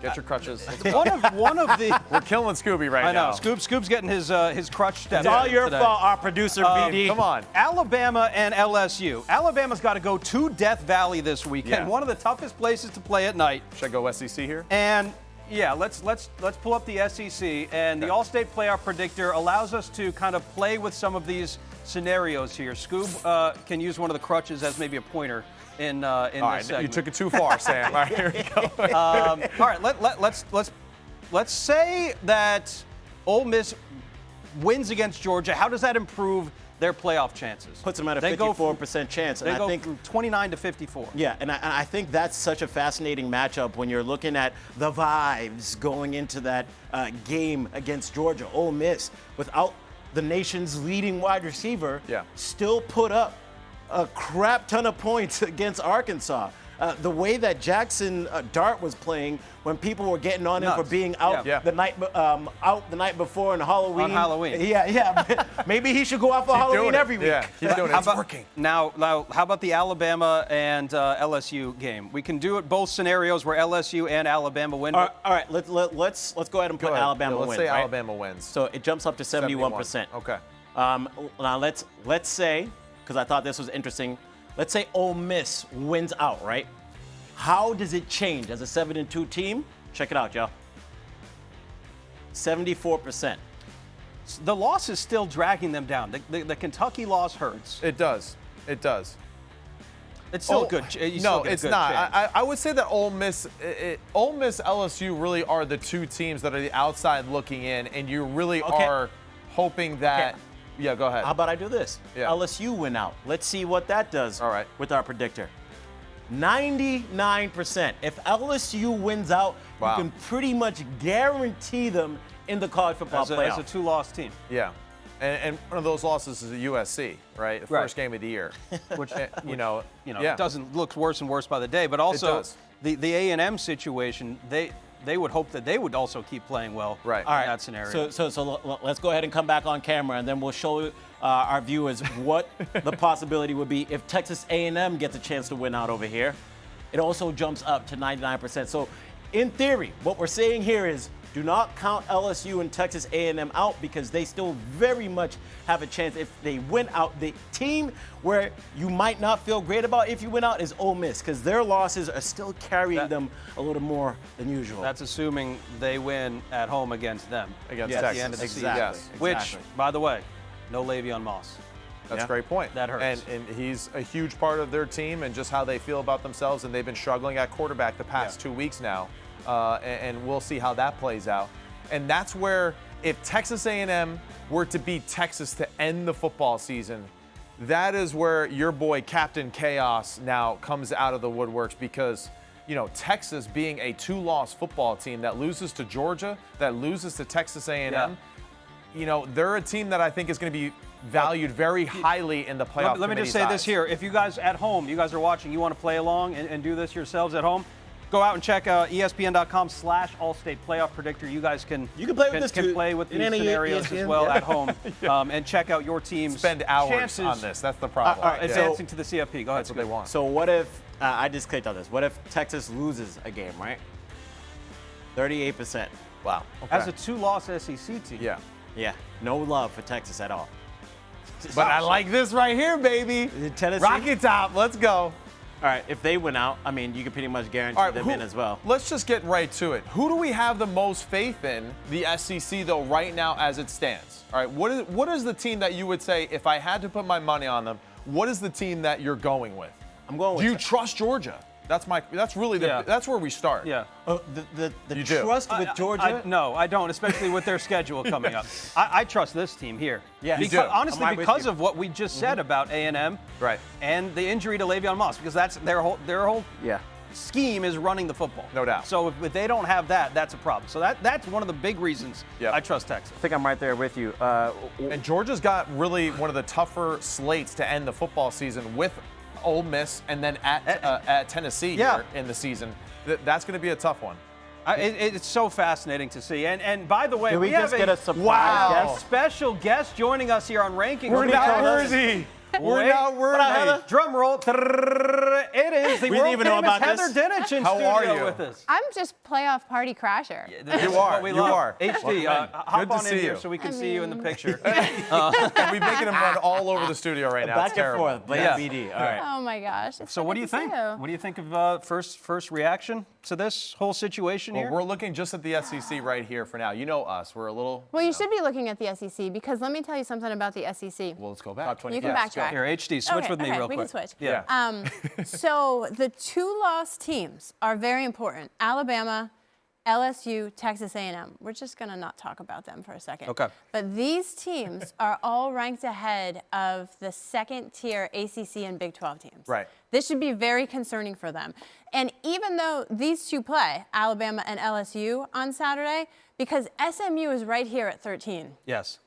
Get your crutches. One of the. We're killing Skubie right now. I know. Scoob's getting his crutch step. It's all your today. fault, our producer, BD. Come on. Alabama and LSU. Alabama's got to go to Death Valley this weekend. Yeah. One of the toughest places to play at night. Should I go SEC here? And yeah, let's pull up the SEC, and the Allstate Playoff Predictor allows us to kind of play with some of these scenarios here. Scoob can use one of the crutches as maybe a pointer in All this right, segment. you took it too far, Sam. All right, here we go. All right, let's say that Ole Miss wins against Georgia. How does that improve their playoff chances? Puts them at a 54% chance. They And I go think from 29 to 54. Yeah, and I think that's such a fascinating matchup when you're looking at the vibes going into that game against Georgia. Ole Miss, without the nation's leading wide receiver, still put up a crap ton of points against Arkansas. The way that Jackson Dart was playing when people were getting on him for being out the night before on Halloween. On Halloween. Yeah. Maybe he should go out for Halloween every week. Yeah, he's doing it. It's working. Now, how about the Alabama and LSU game? We can do it both scenarios where LSU and Alabama win. All right. Let's go ahead and put Alabama wins. Let's say right? Alabama wins. So it jumps up to 71%. Okay. Now let's say, because I thought this was interesting, let's say Ole Miss wins out, right? How does it change as a 7-2 team? Check it out, y'all. 74%. The loss is still dragging them down. The Kentucky loss hurts. It does. It does. It's still good. No, it's not. I would say that Ole Miss, LSU really are the two teams that are the outside looking in, and you really are hoping that. Okay. Yeah, go ahead. How about I do this? Yeah. LSU win out. Let's see what that does. All right. With our predictor. 99%. If LSU wins out, you can pretty much guarantee them in the college football playoff. As a two-loss team. Yeah. And one of those losses is a USC, right? The first game of the year. Which you know, it doesn't look worse and worse by the day. But also the A&M situation, they would hope that they would also keep playing well in that scenario. So let's go ahead and come back on camera, and then we'll show our viewers what the possibility would be if Texas A&M gets a chance to win out over here. It also jumps up to 99%. So in theory, what we're saying here is do not count LSU and Texas A&M out because they still very much have a chance if they win out. The team where you might not feel great about if you win out is Ole Miss because their losses are still carrying them a little more than usual. That's assuming they win at home against them. Against at Texas. the end of the Exactly. season. Yes. Which, by the way, no Le'Veon Moss. That's a great point. That hurts. And he's a huge part of their team and just how they feel about themselves, and they've been struggling at quarterback the past 2 weeks now. And we'll see how that plays out. And that's where, if Texas A&M were to beat Texas to end the football season, that is where your boy Captain Chaos now comes out of the woodworks because, Texas being a two-loss football team that loses to Georgia, that loses to Texas A&M, they're a team that I think is going to be valued very highly in the playoff. Let me just say this here. If you guys at home, you guys are watching, you want to play along and do this yourselves at home, go out and check ESPN.com/Allstate Playoff Predictor. You guys can play with this too. Play with these scenarios as well at home and check out your team's spend hours chances on this. That's the problem. Advancing to the CFP. Go ahead. That's what they want. So what if I just clicked on this? What if Texas loses a game, right? 38%. Wow. Okay. As a two-loss SEC team. Yeah. No love for Texas at all. But I like this right here, baby. Tennessee. Rocket top. Let's go. All right, if they win out, you can pretty much guarantee them in as well. Let's just get right to it. Who do we have the most faith in, the SEC, though, right now as it stands? All right, what is the team that you would say, if I had to put my money on them, what is the team that you're going with? I'm going with. Do you trust Georgia? That's really that's where we start. Yeah. The trust with Georgia? No, I don't, especially with their schedule coming up. I trust this team here. Yeah, honestly, because of what we just said about A&M, right, and the injury to Le'Veon Moss, because that's their whole scheme is running the football. No doubt. So if they don't have that, that's a problem. So that's one of the big reasons I trust Texas. I think I'm right there with you. And Georgia's got really one of the tougher slates to end the football season with Ole Miss and then at Tennessee here in the season. That's going to be a tough one. It's so fascinating to see. And by the way, we have just get a surprise guest? special guest joining us here on Ranking. Where did Jersey? We're not worried. Drum roll. It is the We didn't world even know famous about Heather this. Dinich in How studio are you? with us. I'm just playoff party crasher. You are. You are. HD, hop Good to on in see here you. so we can see you in the picture. And we're making him run all over the studio right now. Back It's and terrible. forth. Blame Yeah. BD. All right. Oh my gosh. It's So so what good do you to see think? What do you think of first reaction to this whole situation Well, here? we're looking just at the SEC right here for now. You know us. We're a little. Well, you should be looking at the SEC because let me tell you something about the SEC. Well, let's go back. Top 20. You can Yes, go. backtrack. Here, HD, switch Okay, with me okay, real we quick. can switch. Yeah. So the 2 lost teams are very important. Alabama, LSU, Texas A&M. We're just going to not talk about them for a second. Okay. But these teams are all ranked ahead of the second-tier ACC and Big 12 teams. Right. This should be very concerning for them. And even though these two play, Alabama and LSU, on Saturday, because SMU is right here at 13. Yes.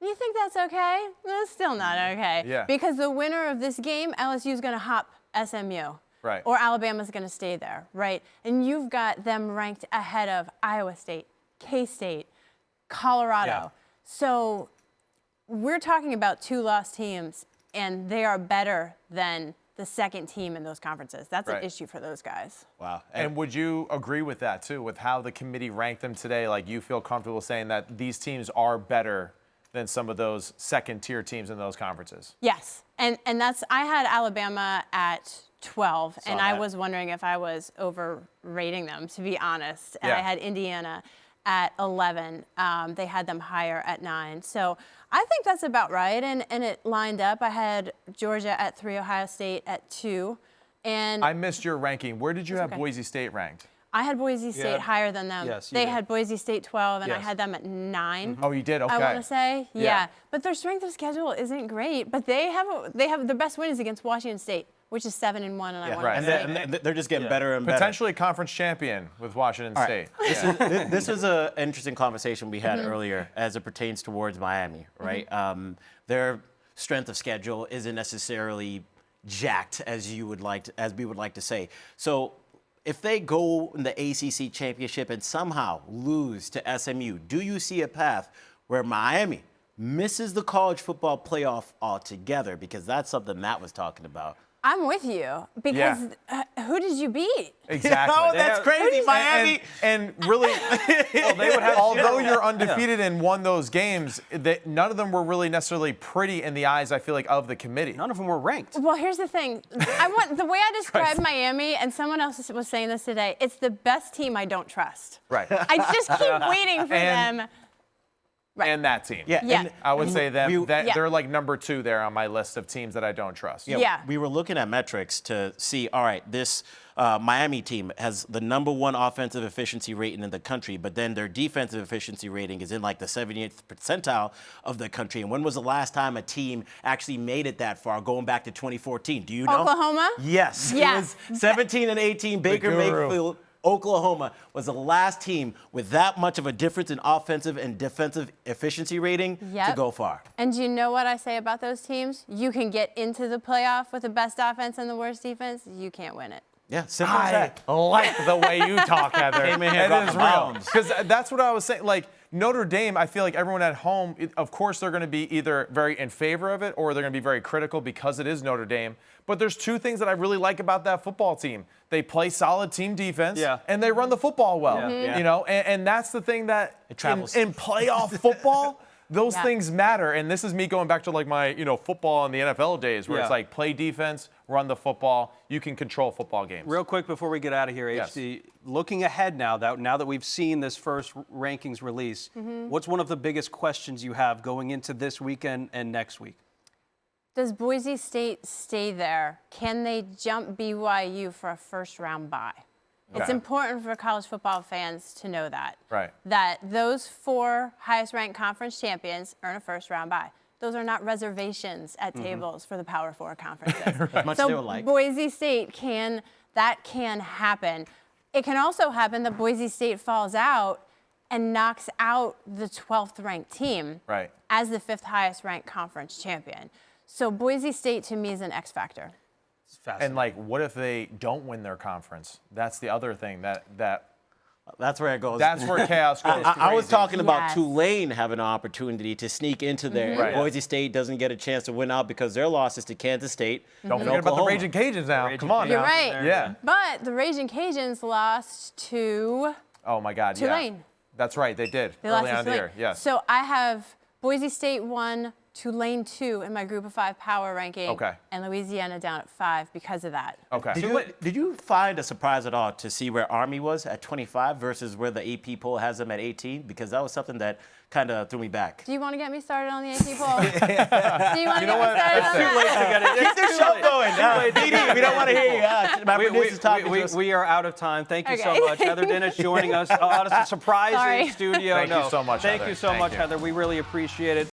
You think that's okay? That's still not okay. Yeah. Because the winner of this game, LSU is going to hop SMU. Right. Or Alabama's going to stay there, right? And you've got them ranked ahead of Iowa State, K-State, Colorado. Yeah. So we're talking about 2 lost teams, and they are better than the second team in those conferences. That's Right. an issue for those guys. Wow. And would you agree with that too, with how the committee ranked them today? Like, you feel comfortable saying that these teams are better than some of those second-tier teams in those conferences? Yes, and that's, I had Alabama at 12, and I that. was wondering if I was overrating them, to be honest. And Yeah. I had Indiana at 11. They had them higher at 9. So I think that's about right, and it lined up. I had Georgia at 3, Ohio State at 2, and I missed your ranking. Where did you have okay. Boise State ranked? I had Boise State Yeah. higher than them. Yes, you they did. had Boise State 12, and I Yes. had them at 9. Oh, you did? Okay. I want to say, Yeah. yeah. But their strength of schedule isn't great. But they have their best win is against Washington State, which is 7-1, and I want right. to And say. they're just getting better and better. Potentially conference champion with Washington All State. right. This is an interesting conversation we had earlier as it pertains towards Miami, right? Their strength of schedule isn't necessarily jacked as we would like to say. So if they go in the ACC championship and somehow lose to SMU, do you see a path where Miami misses the college football playoff altogether? Because that's something Matt was talking about. I'm with you because who did you beat? Exactly. Oh, that's crazy, Miami. And really, they would have although you're undefeated and won those games, none of them were really necessarily pretty in the eyes, I feel like, of the committee. None of them were ranked. Well, here's the thing. The way I describe Miami, and someone else was saying this today, it's the best team I don't trust. Right. I just keep waiting for And- them. And that team. Yeah. and I would say Yeah. they're like number 2 there on my list of teams that I don't trust. Yeah. We were looking at metrics to see, all right, this Miami team has the #1 offensive efficiency rating in the country, but then their defensive efficiency rating is in like the 78th percentile of the country. And when was the last time a team actually made it that far, going back to 2014? Do you know? Oklahoma? Yes. Yeah. It was 17 and 18. Baker guru. Mayfield, Oklahoma was the last team with that much of a difference in offensive and defensive efficiency rating to Yep. go far. And do you know what I say about those teams? You can get into the playoff with the best offense and the worst defense. You can't win it. Yeah, simple as I that. like the way you talk, Heather. Came in here It dropping is real. bombs. Because that's what I was saying. Like, Notre Dame, I feel like everyone at home, of course, they're going to be either very in favor of it or they're going to be very critical because it is Notre Dame. But there's 2 things that I really like about that football team. They play solid team defense, and they run the football well. Yeah. Mhm. You know, and that's the thing that It travels. in playoff football, those Yeah. things matter. And this is me going back to like my, football in the NFL days where Yeah. it's like play defense, run the football. You can control football games. Real quick before we get out of here, Yes. HD, looking ahead now that we've seen this first rankings release, what's one of the biggest questions you have going into this weekend and next week? Does Boise State stay there? Can they jump BYU for a first-round bye? It's Okay. important for college football fans to know that. Right. That those 4 highest-ranked conference champions earn a first-round bye. Those are not reservations at tables for the Power 4 conferences. As much So they would like. Boise State can happen. It can also happen that Boise State falls out and knocks out the 12th ranked team Right. as the 5th highest ranked conference champion. So Boise State to me is an X factor. It's fascinating. And like, what if they don't win their conference? That's the other thing that That's where it goes. That's where chaos goes. I was crazy. talking about Yes. Tulane having an opportunity to sneak into there. Right. Boise State doesn't get a chance to win out because their losses to Kansas State. Don't and forget about the Oklahoma. Raging Cajuns now. Raging Come on You're now. right. Yeah. But the Raging Cajuns lost to Oh my God. Yeah. Tulane. That's right. They did They early lost on to in the Tulane. year. Yes. So I have Boise State 1, Tulane 2 in my Group of 5 power ranking. Okay. And Louisiana down at 5 because of that. Okay. Did you find a surprise at all to see where Army was at 25 versus where the AP poll has them at 18? Because that was something that kind of threw me back. Do you want to get me started on the AP poll? Do you want to get me started on that? Keep the show going. DD, we don't want to hear you. My producer's talking to us. We are out of time. Thank you so Okay. much. Heather Dinich joining us. Honestly, surprising Sorry. studio. Thank you so much, Thank Heather. you so Thank much, you. Heather. We really appreciate it.